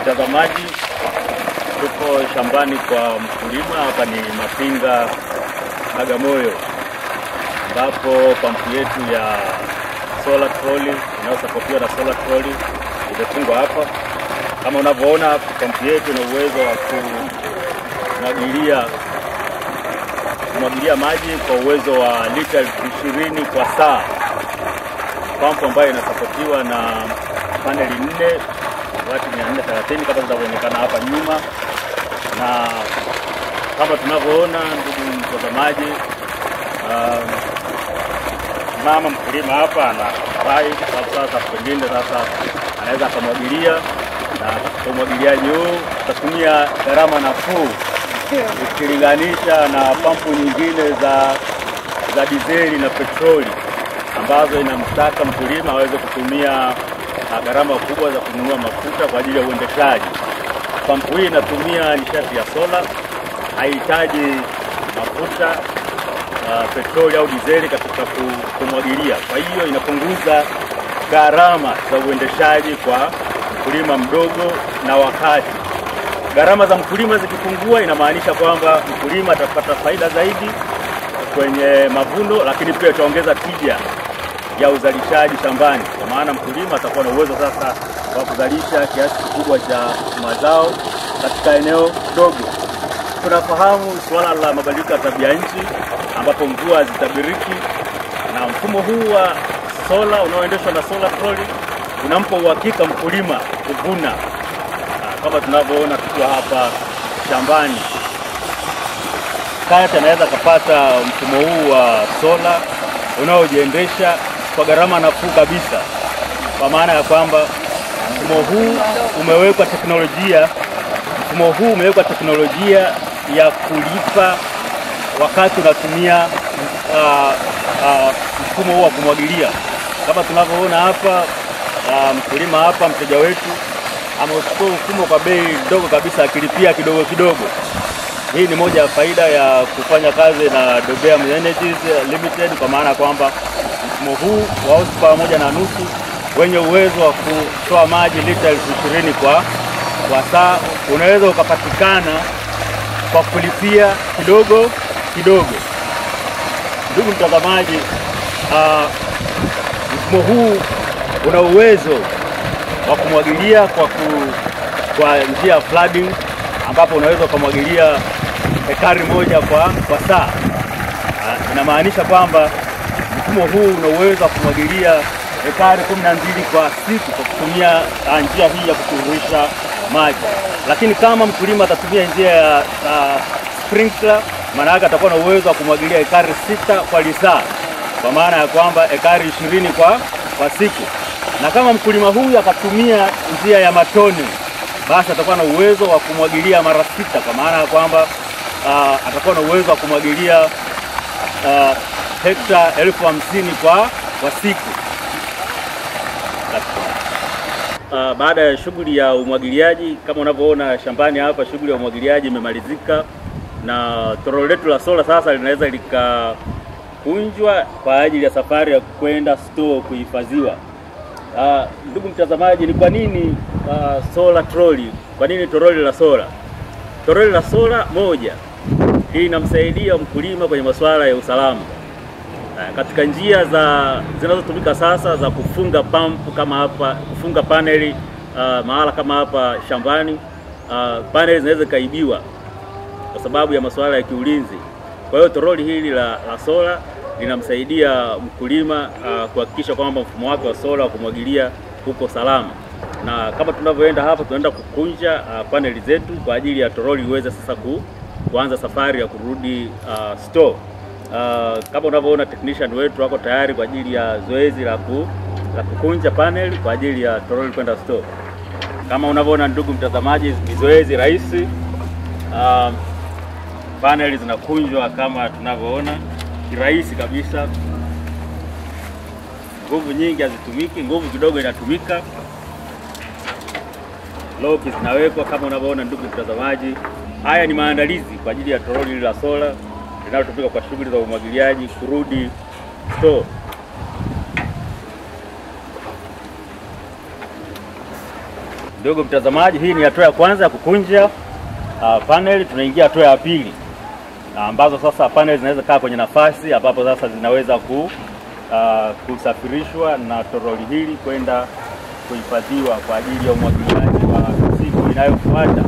Mtazamaji, tuko shambani kwa mkulima. Hapa ni Mapinga Bagamoyo, ambapo pampu yetu ya solar trolley inayosapotiwa na solar trolley imefungwa hapa. Kama unavyoona, pampu yetu ina uwezo wa kumwagilia maji kwa uwezo wa lita 20 kwa saa. Pampu ambayo inasapotiwa na paneli 4 wati 430 kama zinavyoonekana hapa nyuma. Na kama tunavyoona, ndugu mtazamaji, mama mkulima hapa anafurahi kwa sasa. Pengine sasa anaweza kumwagilia, na umwagiliaji huu utatumia gharama nafuu ukilinganisha na pampu nyingine za dizeli na petroli ambazo inamtaka mkulima aweze kutumia gharama kubwa za kununua mafuta kwa ajili ya uendeshaji. Pampu hii inatumia nishati ya sola, haihitaji mafuta, petroli au dizeli katika kumwagilia. Kwa hiyo inapunguza gharama za uendeshaji kwa mkulima mdogo, na wakati gharama za mkulima zikipungua, inamaanisha kwamba mkulima atapata faida zaidi kwenye mavuno, lakini pia itaongeza tija ya uzalishaji shambani, kwa maana mkulima atakuwa na uwezo sasa wa kuzalisha kiasi kikubwa cha mazao katika eneo dogo. Tunafahamu suala la mabadiliko ya tabia nchi, ambapo mvua zitabiriki, na mfumo huu wa sola unaoendeshwa na solar trolley unampa uhakika mkulima kuvuna. Kama tunavyoona tukiwa hapa shambani, kaya anaweza kupata mfumo huu wa sola unaojiendesha kwa gharama nafuu kabisa, kwa maana ya kwamba mfumo huu umewekwa teknolojia ya kulipa wakati unatumia mfumo huu wa kumwagilia. Kama tunavyoona hapa, mkulima hapa, mteja wetu, amechukua mfumo kwa bei ndogo kabisa, akilipia kidogo kidogo. Hii ni moja ya faida ya kufanya kazi na Dobeam Energies Limited, kwa maana kwamba mfumo huu wa horsepower 1.5 wenye uwezo wa kutoa maji lita 20 kwa saa unaweza ukapatikana kwa kulipia kidogo kidogo. Ndugu mtazamaji, mfumo huu una uwezo wa kumwagilia kwa njia ya flooding, ambapo unaweza kumwagilia ekari moja kwa saa. Inamaanisha kwamba mfumo huu una uwezo wa kumwagilia ekari 12 kwa siku kwa kutumia njia hii ya kutiririsha maji. Lakini kama mkulima atatumia njia ya sprinkler, maana yake atakuwa na uwezo wa kumwagilia ekari 6 kwa lisaa, kwa maana ya kwamba ekari 20 kwa siku. Na kama mkulima huyu akatumia njia ya matone, basi atakuwa na uwezo wa kumwagilia mara 6, kwa maana ya kwamba atakuwa na uwezo wa kumwagilia hekta 50,000 kwa siku. Baada ya shughuli ya umwagiliaji, kama unavyoona shambani hapa, shughuli ya umwagiliaji imemalizika, na toroli letu la sola sasa linaweza likakunjwa kwa ajili ya safari ya kwenda store kuhifadhiwa. Ndugu mtazamaji, ni kwa nini solar trolley? Kwa nini toroli la sola? Toroli la sola, moja, hii inamsaidia mkulima kwenye masuala ya usalama. Katika njia zinazotumika sasa za kufunga pampu kama hapa, kufunga paneli mahala kama hapa shambani, paneli zinaweza kaibiwa kwa sababu ya masuala ya kiulinzi. Kwa hiyo toroli hili la sola linamsaidia mkulima kuhakikisha kwamba mfumo wake wa sola wa kumwagilia uko salama. Na kama tunavyoenda hapa, tunaenda kukunja paneli zetu kwa ajili ya toroli iweze sasa kuanza safari ya kurudi store. Kama unavyoona, technician wetu wako tayari kwa ajili ya zoezi la kukunja panel kwa ajili ya toroli kwenda store. Kama unavyoona ndugu mtazamaji, ni zoezi rahisi. Panel zinakunjwa kama tunavyoona, kirahisi kabisa. Nguvu nyingi hazitumiki, nguvu kidogo inatumika. Loki zinawekwa kama unavyoona ndugu mtazamaji. Haya ni maandalizi kwa ajili ya toroli la sola linalotumika kwa shughuli za umwagiliaji kurudi store. Ndugu mtazamaji, hii ni hatua ya kwanza ya kukunja panel. Tunaingia hatua ya pili, ambazo sasa panel zinaweza kaa kwenye nafasi ambapo sasa zinaweza kusafirishwa na toroli hili kwenda kuhifadhiwa kwa ajili ya umwagiliaji wa siku inayofuata,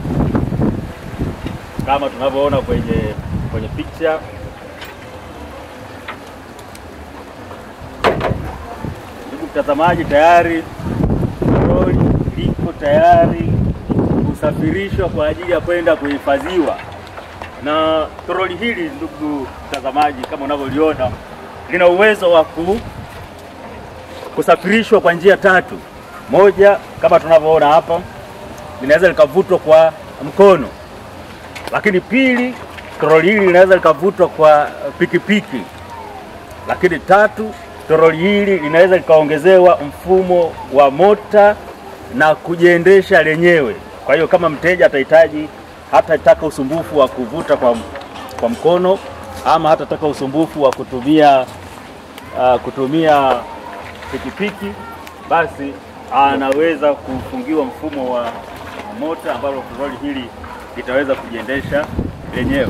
kama tunavyoona kwenye picha. Ndugu mtazamaji, tayari toroli liko tayari kusafirishwa kwa ajili ya kwenda kuhifadhiwa. Na toroli hili, ndugu mtazamaji, kama unavyoliona, lina uwezo wa kusafirishwa kwa njia tatu. Moja, kama tunavyoona hapa, linaweza likavutwa kwa mkono. Lakini pili, toroli hili linaweza likavutwa kwa pikipiki. Lakini tatu, toroli hili linaweza likaongezewa mfumo wa mota na kujiendesha lenyewe. Kwa hiyo kama mteja atahitaji, hatataka usumbufu wa kuvuta kwa mkono, ama hatataka usumbufu wa kutumia pikipiki, basi anaweza kufungiwa mfumo wa mota ambalo toroli hili litaweza kujiendesha lenyewe.